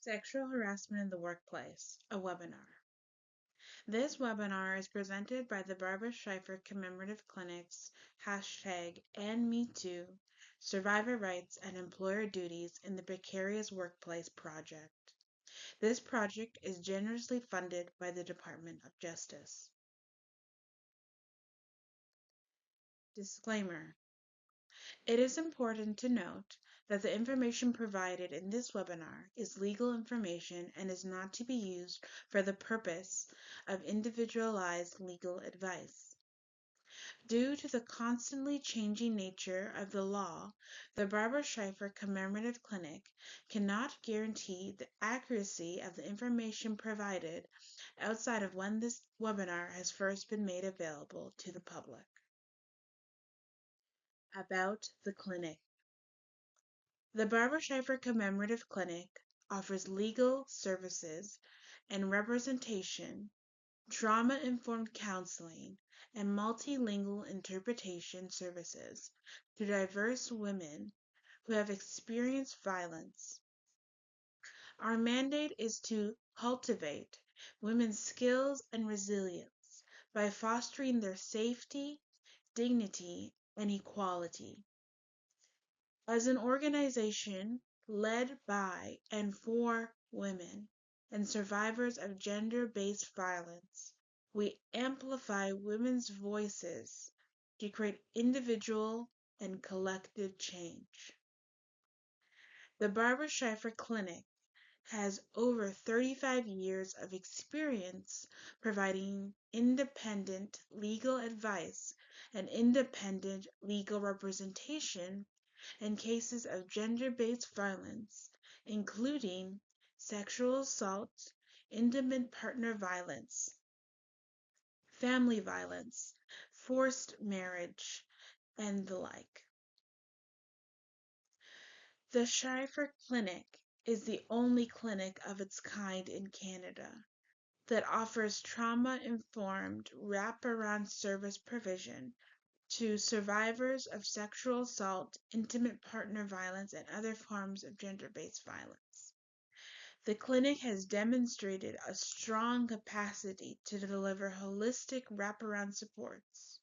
Sexual Harassment in the Workplace, a webinar. This webinar is presented by the Barbra Schlifer Commemorative Clinic's #AndMeToo Survivor Rights and Employer Duties in the Precarious Workplace project. This project is generously funded by the Department of Justice. Disclaimer. It is important to note that the information provided in this webinar is legal information and is not to be used for the purpose of individualized legal advice. Due to the constantly changing nature of the law, the Barbra Schlifer Commemorative Clinic cannot guarantee the accuracy of the information provided outside of when this webinar has first been made available to the public. About the clinic. The Barbra Schlifer Commemorative Clinic offers legal services and representation, trauma-informed counseling, and multilingual interpretation services to diverse women who have experienced violence. Our mandate is to cultivate women's skills and resilience by fostering their safety, dignity, and equality. As an organization led by and for women and survivors of gender-based violence, we amplify women's voices to create individual and collective change. The Barbra Schlifer Clinic has over 35 years of experience providing independent legal advice and independent legal representation in cases of gender-based violence, including sexual assault, intimate partner violence, family violence, forced marriage, and the like. The Schlifer Clinic is the only clinic of its kind in Canada that offers trauma-informed wraparound service provision to survivors of sexual assault, intimate partner violence, and other forms of gender-based violence. The clinic has demonstrated a strong capacity to deliver holistic wraparound supports.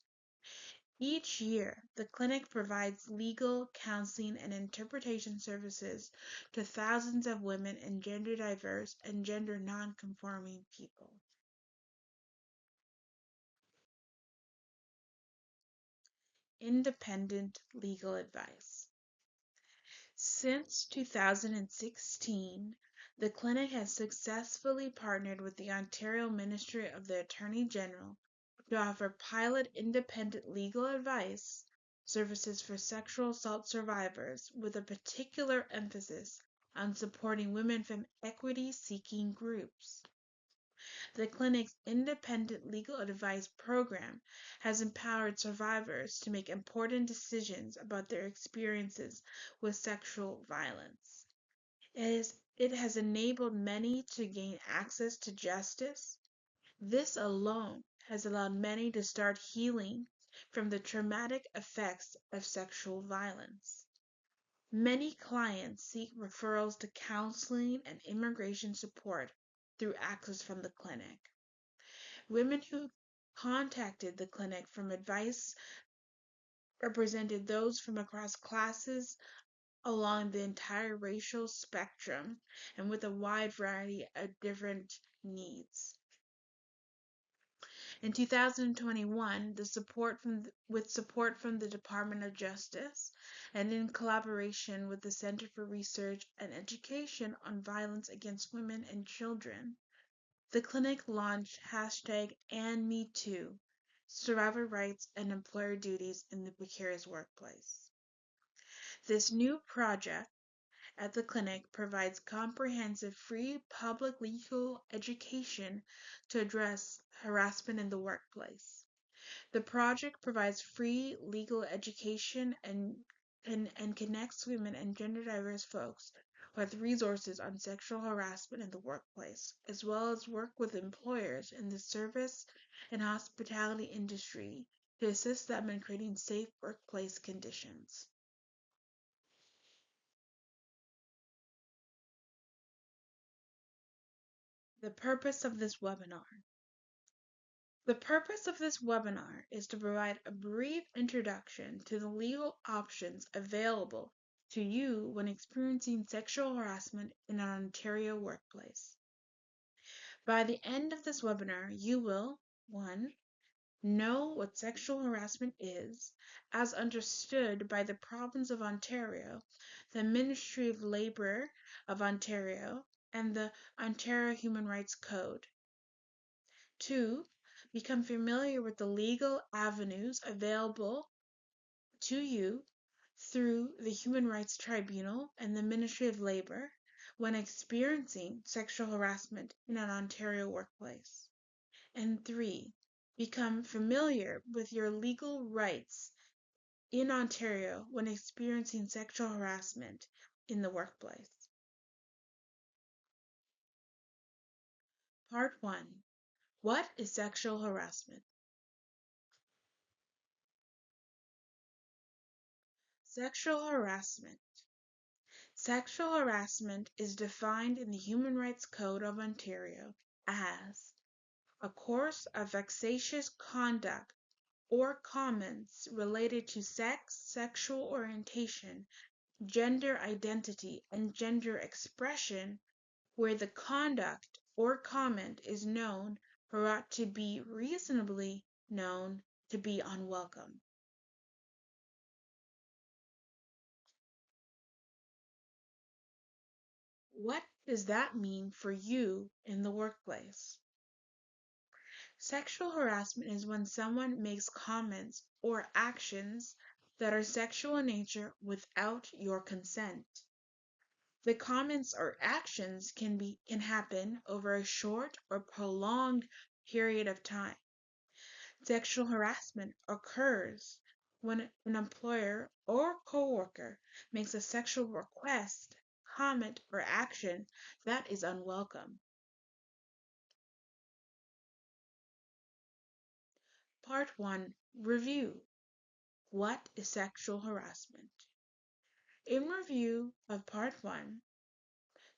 Each year, the clinic provides legal, counseling, and interpretation services to thousands of women and gender diverse and gender non-conforming people. Independent legal advice. Since 2016, the clinic has successfully partnered with the Ontario Ministry of the Attorney General to offer pilot independent legal advice services for sexual assault survivors with a particular emphasis on supporting women from equity-seeking groups. The clinic's independent legal advice program has empowered survivors to make important decisions about their experiences with sexual violence. It has enabled many to gain access to justice. This alone has allowed many to start healing from the traumatic effects of sexual violence. Many clients seek referrals to counseling and immigration support through access from the clinic. Women who contacted the clinic for advice represented those from across classes along the entire racial spectrum and with a wide variety of different needs. In 2021, with support from the Department of Justice and in collaboration with the Center for Research and Education on Violence Against Women and Children, the clinic launched #AndMeToo, Survivor Rights and Employer Duties in the Precarious Workplace. This new project at the clinic provides comprehensive free public legal education to address harassment in the workplace. The project provides free legal education and connects women and gender diverse folks with resources on sexual harassment in the workplace, as well as work with employers in the service and hospitality industry to assist them in creating safe workplace conditions. The purpose of this webinar. The purpose of this webinar is to provide a brief introduction to the legal options available to you when experiencing sexual harassment in an Ontario workplace. By the end of this webinar, you will 1. Know what sexual harassment is, as understood by the Province of Ontario, the Ministry of Labour of Ontario, and the Ontario Human Rights Code. 2. Become familiar with the legal avenues available to you through the Human Rights Tribunal and the Ministry of Labour when experiencing sexual harassment in an Ontario workplace. And 3. Become familiar with your legal rights in Ontario when experiencing sexual harassment in the workplace. Part 1. What is sexual harassment? Sexual harassment. Sexual harassment is defined in the Human Rights Code of Ontario as a course of vexatious conduct or comments related to sex, sexual orientation, gender identity, and gender expression where the conduct or comment is known or ought to be reasonably known to be unwelcome. What does that mean for you in the workplace? Sexual harassment is when someone makes comments or actions that are sexual in nature without your consent. The comments or actions can happen over a short or prolonged period of time. Sexual harassment occurs when an employer or coworker makes a sexual request, comment, or action that is unwelcome. Part 1. Review. What is sexual harassment? In review of Part 1,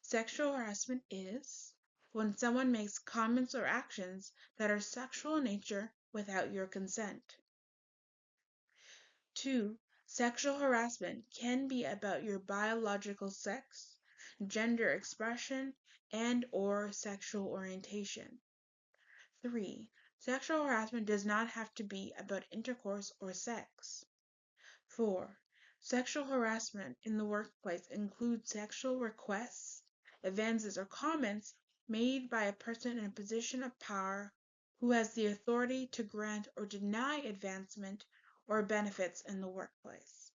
sexual harassment is when someone makes comments or actions that are sexual in nature without your consent. 2. Sexual harassment can be about your biological sex, gender expression, and/or sexual orientation. 3. Sexual harassment does not have to be about intercourse or sex. 4. Sexual harassment in the workplace includes sexual requests, advances, or comments made by a person in a position of power who has the authority to grant or deny advancement or benefits in the workplace.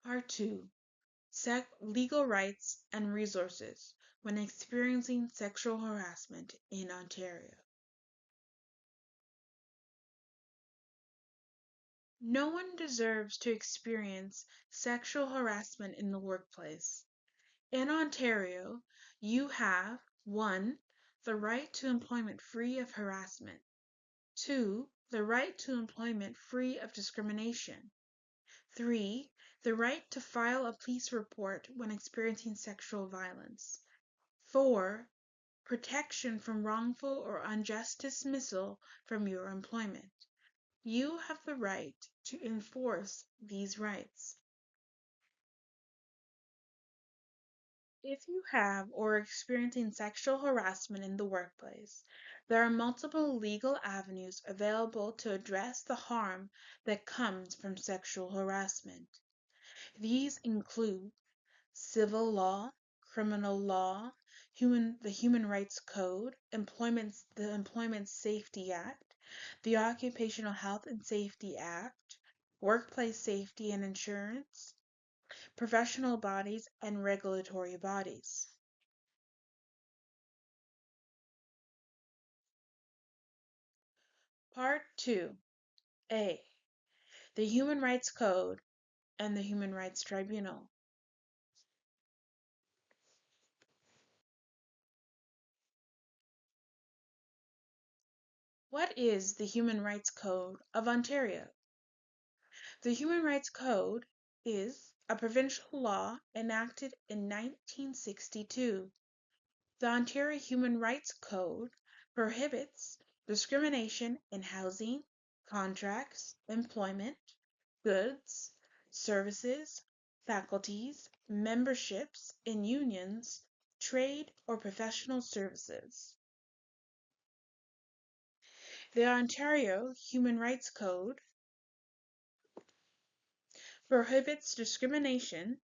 Part 2. Legal rights and resources when experiencing sexual harassment in Ontario. No one deserves to experience sexual harassment in the workplace. In Ontario, you have 1. The right to employment free of harassment. 2. The right to employment free of discrimination. 3. The right to file a police report when experiencing sexual violence. 4. Protection from wrongful or unjust dismissal from your employment. You have the right to enforce these rights. If you have or are experiencing sexual harassment in the workplace, there are multiple legal avenues available to address the harm that comes from sexual harassment. These include civil law, criminal law, the Human Rights Code, the Employment Safety Act, the Occupational Health and Safety Act, workplace safety and insurance, professional bodies, and regulatory bodies. Part 2. A. The Human Rights Code and the Human Rights Tribunal. What is the Human Rights Code of Ontario? The Human Rights Code is a provincial law enacted in 1962. The Ontario Human Rights Code prohibits discrimination in housing, contracts, employment, goods, services, faculties, memberships in unions, trade, or professional services. The Ontario Human Rights Code prohibits discrimination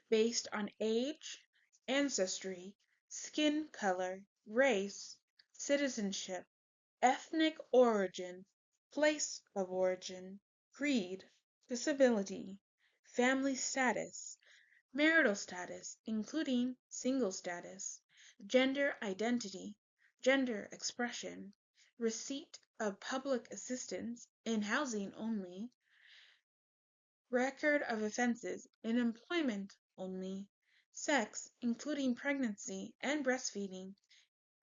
based on age, ancestry, skin color, race, citizenship, ethnic origin, place of origin, creed, disability, family status, marital status, including single status, gender identity, gender expression, receipt of public assistance in housing only, record of offenses in employment only, sex, including pregnancy and breastfeeding,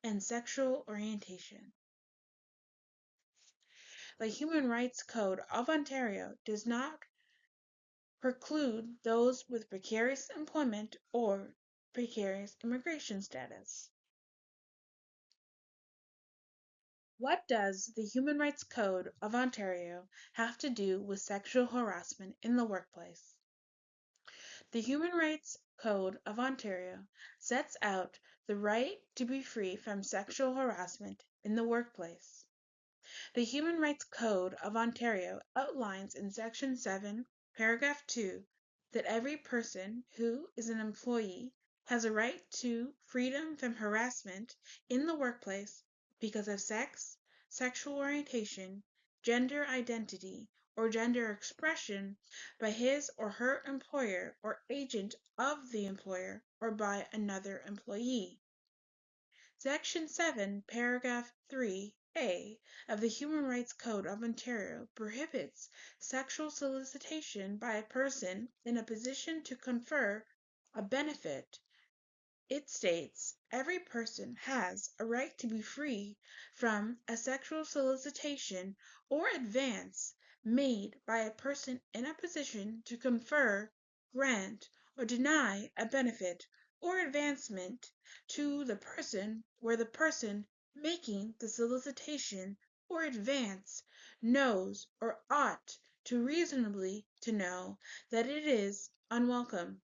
and sexual orientation. The Human Rights Code of Ontario does not preclude those with precarious employment or precarious immigration status. What does the Human Rights Code of Ontario have to do with sexual harassment in the workplace? The Human Rights Code of Ontario sets out the right to be free from sexual harassment in the workplace. The Human Rights Code of Ontario outlines in Section 7, Paragraph 2, that every person who is an employee has a right to freedom from harassment in the workplace because of sex, sexual orientation, gender identity, or gender expression by his or her employer or agent of the employer or by another employee. Section 7, Paragraph 3A of the Human Rights Code of Ontario prohibits sexual solicitation by a person in a position to confer a benefit. It states every person has a right to be free from a sexual solicitation or advance made by a person in a position to confer, grant, or deny a benefit or advancement to the person where the person making the solicitation or advance knows or ought to reasonably to know that it is unwelcome.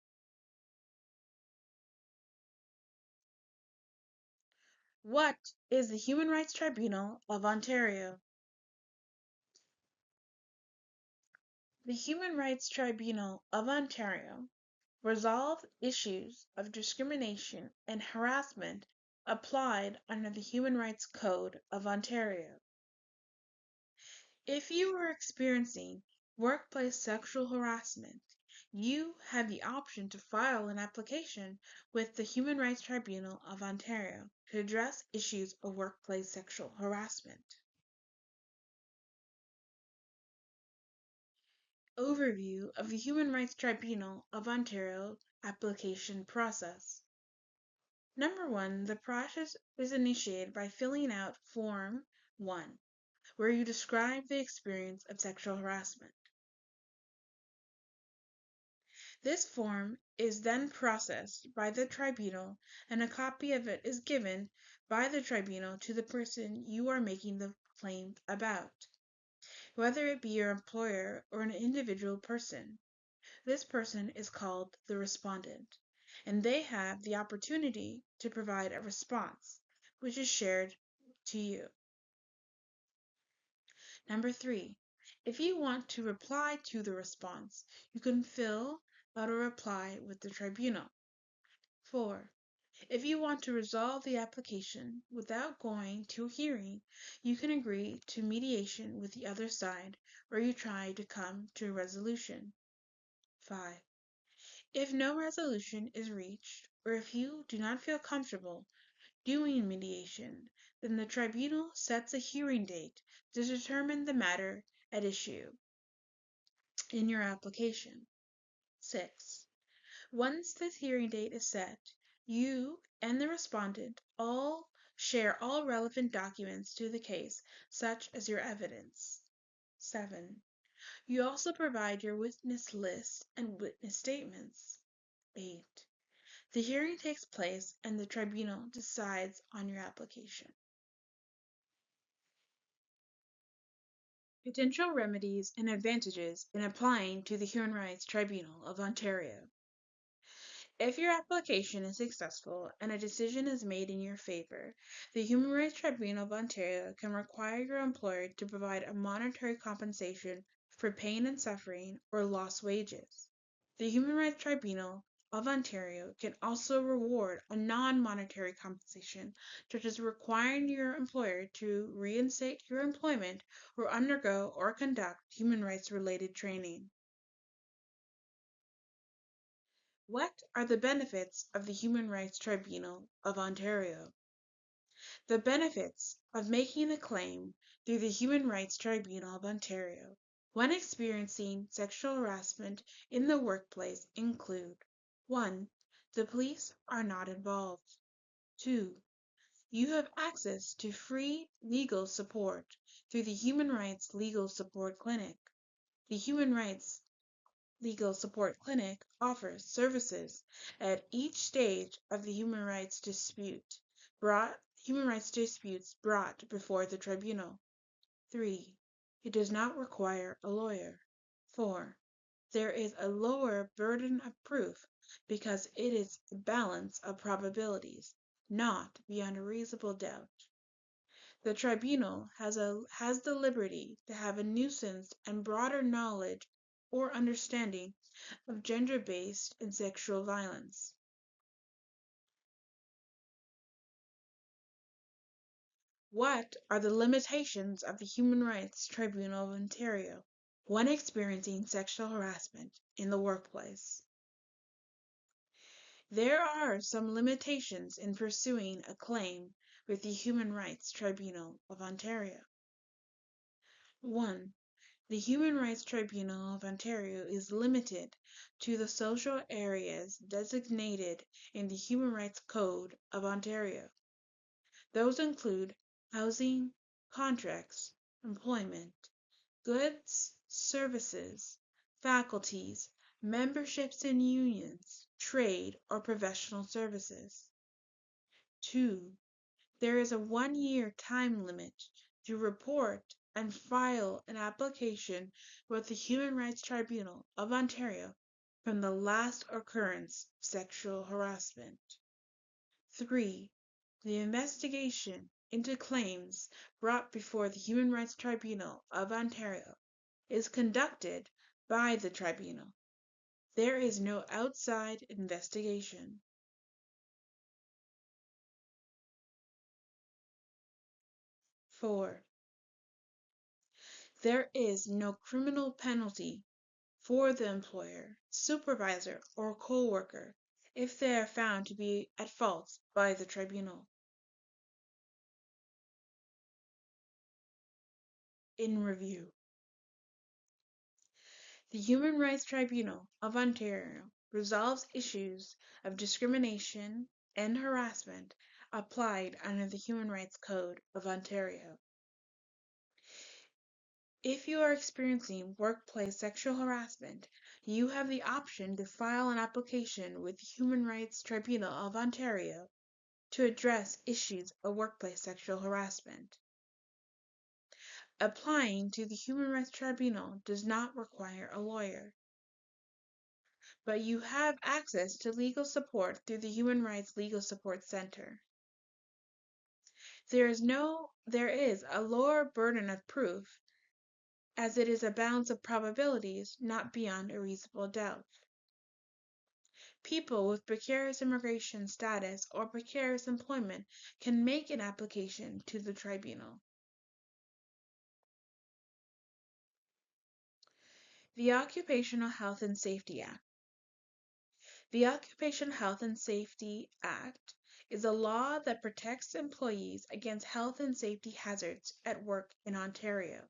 What is the Human Rights Tribunal of Ontario? The Human Rights Tribunal of Ontario resolves issues of discrimination and harassment applied under the Human Rights Code of Ontario. If you are experiencing workplace sexual harassment, you have the option to file an application with the Human Rights Tribunal of Ontario to address issues of workplace sexual harassment. Overview of the Human Rights Tribunal of Ontario application process. Number 1, the process is initiated by filling out Form 1, where you describe the experience of sexual harassment. This form is then processed by the tribunal, and a copy of it is given by the tribunal to the person you are making the claim about, whether it be your employer or an individual person. This person is called the respondent, and they have the opportunity to provide a response, which is shared to you. Number 3, if you want to reply to the response, you can fill out a reply with the tribunal. 4, if you want to resolve the application without going to a hearing, you can agree to mediation with the other side, where you try to come to a resolution. 5, if no resolution is reached, or if you do not feel comfortable doing mediation, then the tribunal sets a hearing date to determine the matter at issue in your application. 6. Once this hearing date is set, you and the respondent all share all relevant documents to the case, such as your evidence. 7. You also provide your witness list and witness statements. 8. The hearing takes place and the tribunal decides on your application. Potential remedies and advantages in applying to the Human Rights Tribunal of Ontario. If your application is successful and a decision is made in your favor, the Human Rights Tribunal of Ontario can require your employer to provide a monetary compensation for pain and suffering or lost wages. The Human Rights Tribunal of Ontario can also reward a non-monetary compensation, such as requiring your employer to reinstate your employment or undergo or conduct human rights-related training. What are the benefits of the Human Rights Tribunal of Ontario? The benefits of making a claim through the Human Rights Tribunal of Ontario when experiencing sexual harassment in the workplace include: 1. The police are not involved. 2. You have access to free legal support through the Human Rights Legal Support Clinic. The Human Rights Legal Support Clinic offers services at each stage of the human rights disputes brought before the tribunal. 3. It does not require a lawyer. 4. There is a lower burden of proof because it is a balance of probabilities, not beyond a reasonable doubt. The tribunal has the liberty to have a nuanced and broader knowledge or understanding of gender-based and sexual violence. What are the limitations of the Human Rights Tribunal of Ontario when experiencing sexual harassment in the workplace? There are some limitations in pursuing a claim with the Human Rights Tribunal of Ontario. 1. The Human Rights Tribunal of Ontario is limited to the social areas designated in the Human Rights Code of Ontario. Those include housing, contracts, employment, goods, services, faculties, memberships in unions, trade, or professional services. 2. There is a 1-year time limit to report and file an application with the Human Rights Tribunal of Ontario from the last occurrence of sexual harassment. 3. The investigation into claims brought before the Human Rights Tribunal of Ontario is conducted by the tribunal. There is no outside investigation. 4. There is no criminal penalty for the employer, supervisor, or co-worker if they are found to be at fault by the tribunal. In review, the Human Rights Tribunal of Ontario resolves issues of discrimination and harassment applied under the Human Rights Code of Ontario. If you are experiencing workplace sexual harassment, you have the option to file an application with the Human Rights Tribunal of Ontario to address issues of workplace sexual harassment. Applying to the Human Rights Tribunal does not require a lawyer, but you have access to legal support through the Human Rights Legal Support Center. There is a lower burden of proof, as it is a balance of probabilities not beyond a reasonable doubt. People with precarious immigration status or precarious employment can make an application to the tribunal. The Occupational Health and Safety Act. The Occupational Health and Safety Act is a law that protects employees against health and safety hazards at work in Ontario.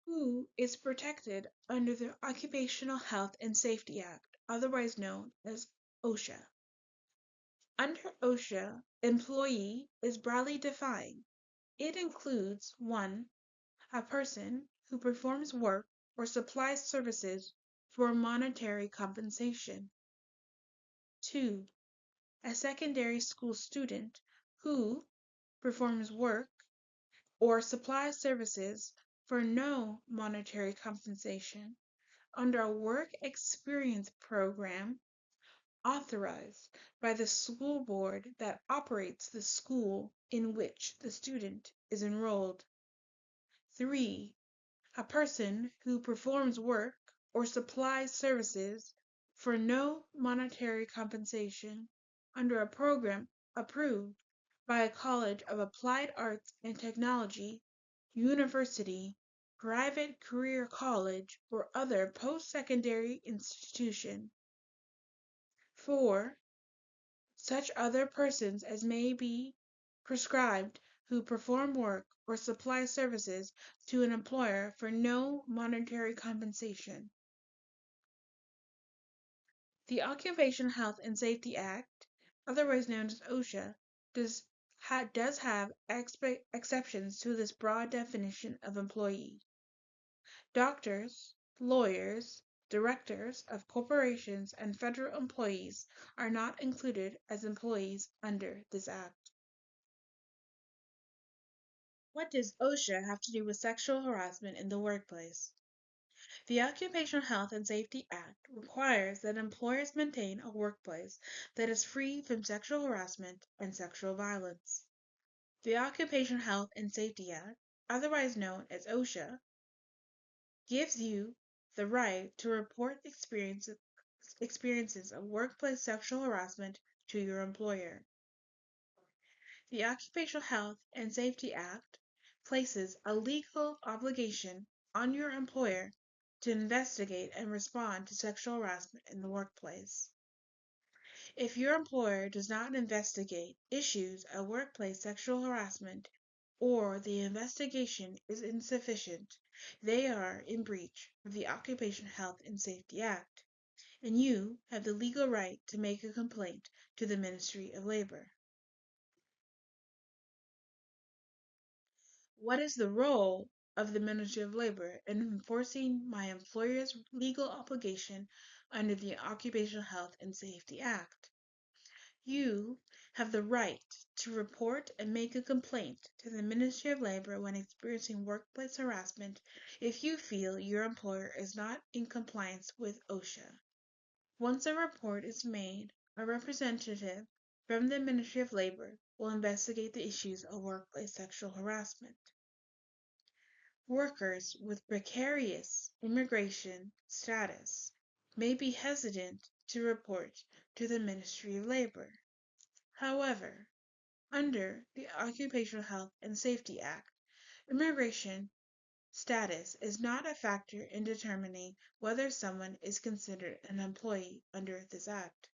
Who is protected under the Occupational Health and Safety Act, otherwise known as OSHA? Under OSHA, employee is broadly defined. It includes 1. A person who performs work or supplies services for monetary compensation. 2. A secondary school student who performs work or supplies services for no monetary compensation under a work experience program authorized by the school board that operates the school in which the student is enrolled. 3. A person who performs work or supplies services for no monetary compensation under a program approved by a college of applied arts and technology, university, private career college, or other post-secondary institution. 4. Such other persons as may be prescribed who perform work or supply services to an employer for no monetary compensation. The Occupational Health and Safety Act, otherwise known as OSHA, does have exceptions to this broad definition of employee. Doctors, lawyers, directors of corporations, and federal employees are not included as employees under this act. What does OSHA have to do with sexual harassment in the workplace? The Occupational Health and Safety Act requires that employers maintain a workplace that is free from sexual harassment and sexual violence. The Occupational Health and Safety Act, otherwise known as OSHA, gives you the right to report experiences of workplace sexual harassment to your employer. The Occupational Health and Safety Act places a legal obligation on your employer to investigate and respond to sexual harassment in the workplace. If your employer does not investigate issues of workplace sexual harassment or the investigation is insufficient, they are in breach of the Occupational Health and Safety Act, and you have the legal right to make a complaint to the Ministry of Labor. What is the role of the Ministry of Labor in enforcing my employer's legal obligation under the Occupational Health and Safety Act? You have the right to report and make a complaint to the Ministry of Labor when experiencing workplace harassment if you feel your employer is not in compliance with OSHA. Once a report is made, a representative from the Ministry of Labor will investigate the issues of workplace sexual harassment. Workers with precarious immigration status may be hesitant to report to the Ministry of Labor. However, under the Occupational Health and Safety Act, immigration status is not a factor in determining whether someone is considered an employee under this act.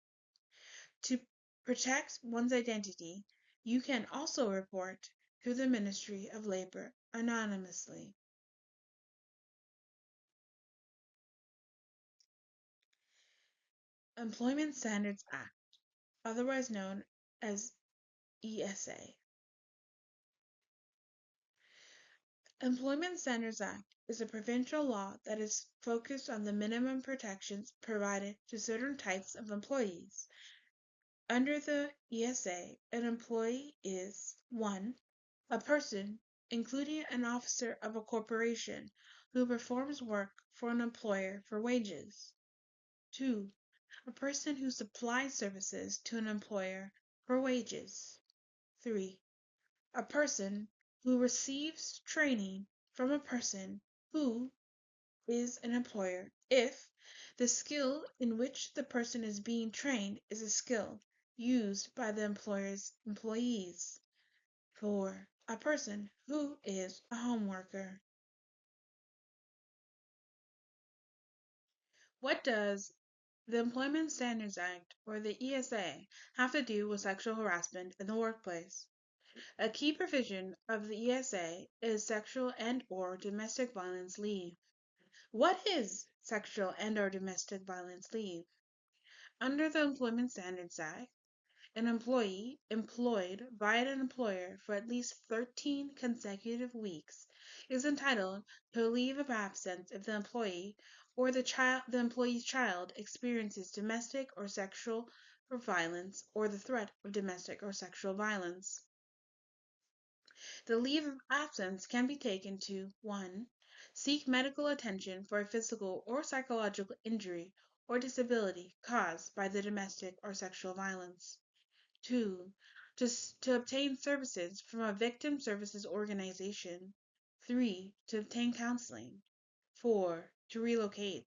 To protect one's identity, you can also report to the Ministry of Labor anonymously. Employment Standards Act, otherwise known as ESA. Employment Standards Act is a provincial law that is focused on the minimum protections provided to certain types of employees. Under the ESA, an employee is 1. A person, including an officer of a corporation, who performs work for an employer for wages. 2. A person who supplies services to an employer for wages. 3. A person who receives training from a person who is an employer if the skill in which the person is being trained is a skill used by the employer's employees. 4. A person who is a home worker. What does the Employment Standards Act, or the ESA, have to do with sexual harassment in the workplace? A key provision of the ESA is sexual and/or domestic violence leave. What is sexual and/or domestic violence leave? Under the Employment Standards Act, an employee employed by an employer for at least 13 consecutive weeks is entitled to a leave of absence if the employee or the employee's child experiences domestic or sexual violence or the threat of domestic or sexual violence. The leave of absence can be taken to 1. Seek medical attention for a physical or psychological injury or disability caused by the domestic or sexual violence. 2. To obtain services from a victim services organization. 3. To obtain counseling. 4. To relocate.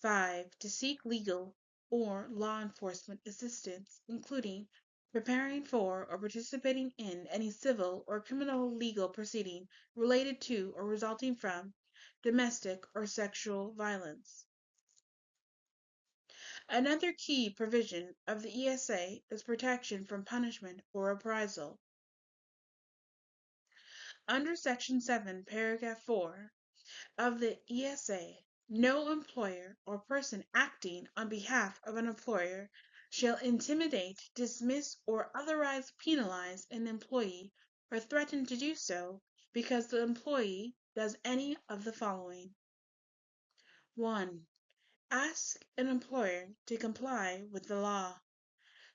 5. To seek legal or law enforcement assistance, including preparing for or participating in any civil or criminal legal proceeding related to or resulting from domestic or sexual violence. Another key provision of the ESA is protection from punishment or reprisal. Under Section 7, Paragraph 4 of the ESA, no employer or person acting on behalf of an employer shall intimidate, dismiss, or otherwise penalize an employee or threaten to do so because the employee does any of the following. 1. Ask an employer to comply with the law.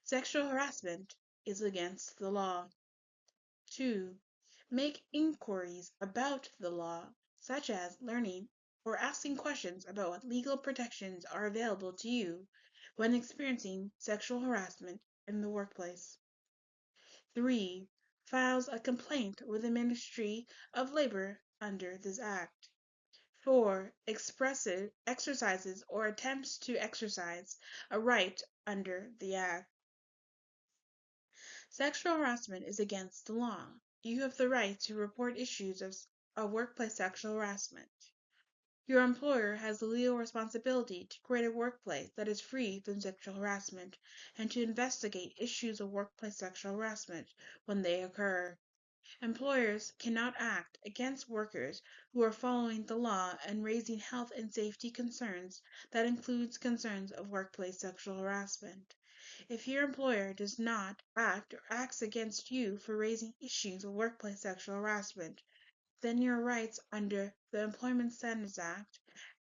Sexual harassment is against the law. 2. Make inquiries about the law, such as learning or asking questions about what legal protections are available to you when experiencing sexual harassment in the workplace. 3. Files a complaint with the Ministry of Labor under this Act. 4. Exercises or attempts to exercise a right under the Act. Sexual harassment is against the law. You have the right to report issues of workplace sexual harassment. Your employer has the legal responsibility to create a workplace that is free from sexual harassment and to investigate issues of workplace sexual harassment when they occur. Employers cannot act against workers who are following the law and raising health and safety concerns that includes concerns of workplace sexual harassment. If your employer does not act or acts against you for raising issues of workplace sexual harassment, then your rights under the Employment Standards Act,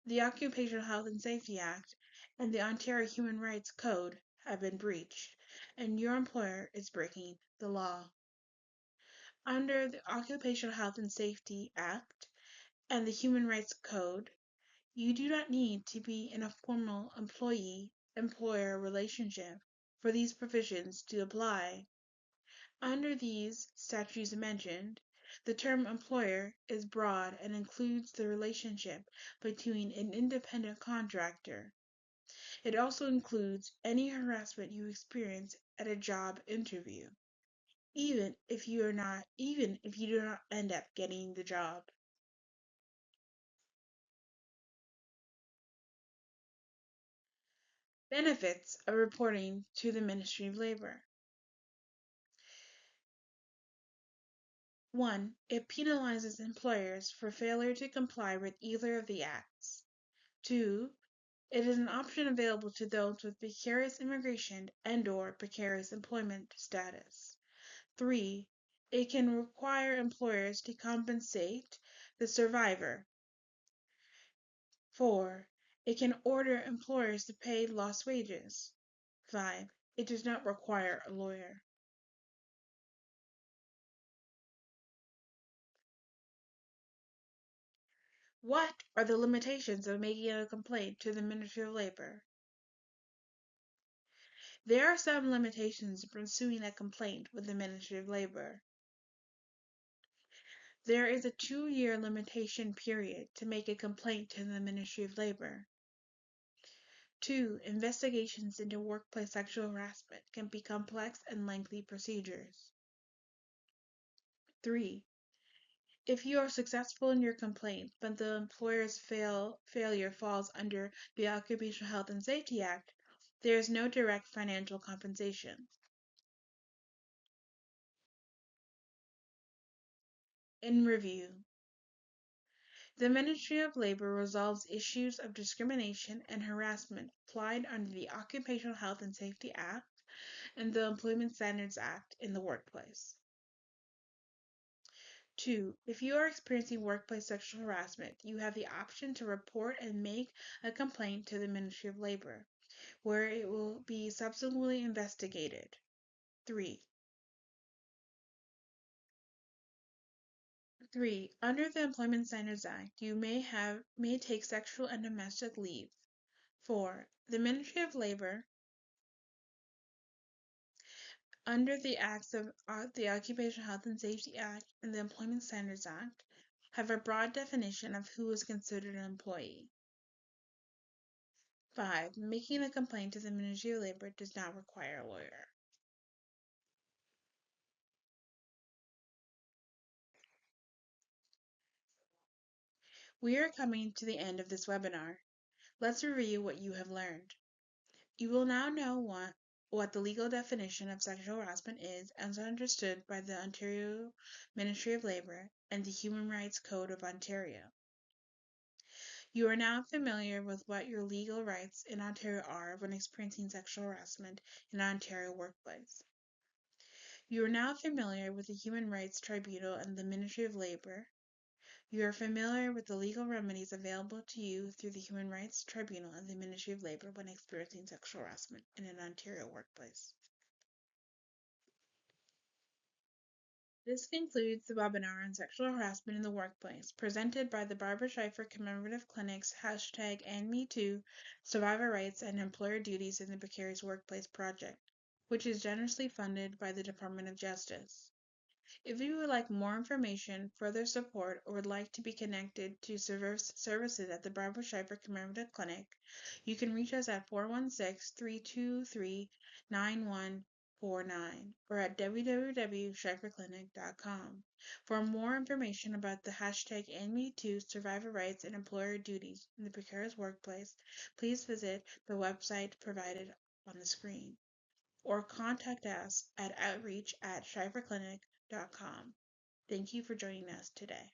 the Occupational Health and Safety Act, and the Ontario Human Rights Code have been breached, and your employer is breaking the law. Under the Occupational Health and Safety Act and the Human Rights Code, you do not need to be in a formal employee-employer relationship for these provisions to apply. Under these statutes mentioned, the term employer is broad and includes the relationship between an independent contractor. It also includes any harassment you experience at a job interview, even if you do not end up getting the job. Benefits of reporting to the Ministry of Labor. 1. It penalizes employers for failure to comply with either of the acts. 2. It is an option available to those with precarious immigration and/or precarious employment status. 3. It can require employers to compensate the survivor. 4. It can order employers to pay lost wages. 5. It does not require a lawyer. What are the limitations of making a complaint to the Ministry of Labor? There are some limitations in pursuing a complaint with the Ministry of Labor. There is a 2-year limitation period to make a complaint to the Ministry of Labor. 2. Investigations into workplace sexual harassment can be complex and lengthy procedures. 3. If you are successful in your complaint, but the employer's failure falls under the Occupational Health and Safety Act, there is no direct financial compensation. In review, the Ministry of Labor resolves issues of discrimination and harassment applied under the Occupational Health and Safety Act and the Employment Standards Act in the workplace. 2. If you are experiencing workplace sexual harassment, you have the option to report and make a complaint to the Ministry of Labor, where it will be subsequently investigated. 3. 3. Under the Employment Standards Act, you may take sexual and domestic leave. 4. The Ministry of Labor, under the acts of the Occupational Health and Safety Act and the Employment Standards Act, have a broad definition of who is considered an employee. 5. Making a complaint to the Ministry of Labor does not require a lawyer. We are coming to the end of this webinar. Let's review what you have learned. You will now know what the legal definition of sexual harassment is as understood by the Ontario Ministry of Labor and the Human Rights Code of Ontario. You are now familiar with what your legal rights in Ontario are when experiencing sexual harassment in an Ontario workplace. You are now familiar with the Human Rights Tribunal and the Ministry of Labor. You are familiar with the legal remedies available to you through the Human Rights Tribunal and the Ministry of Labor when experiencing sexual harassment in an Ontario workplace. This concludes the webinar on sexual harassment in the workplace, presented by the Barbra Schlifer Commemorative Clinic's #AndMeToo Survivor Rights and Employer Duties in the Precarious Workplace project, which is generously funded by the Department of Justice. If you would like more information, further support, or would like to be connected to services at the Barbra Schlifer Commemorative Clinic, you can reach us at 416-323-9149 or at www.schliferclinic.com. For more information about the #AndMeToo Survivor Rights and Employer Duties in the Precarious Workplace, please visit the website provided on the screen or contact us at outreach@schliferclinic.com. Thank you for joining us today.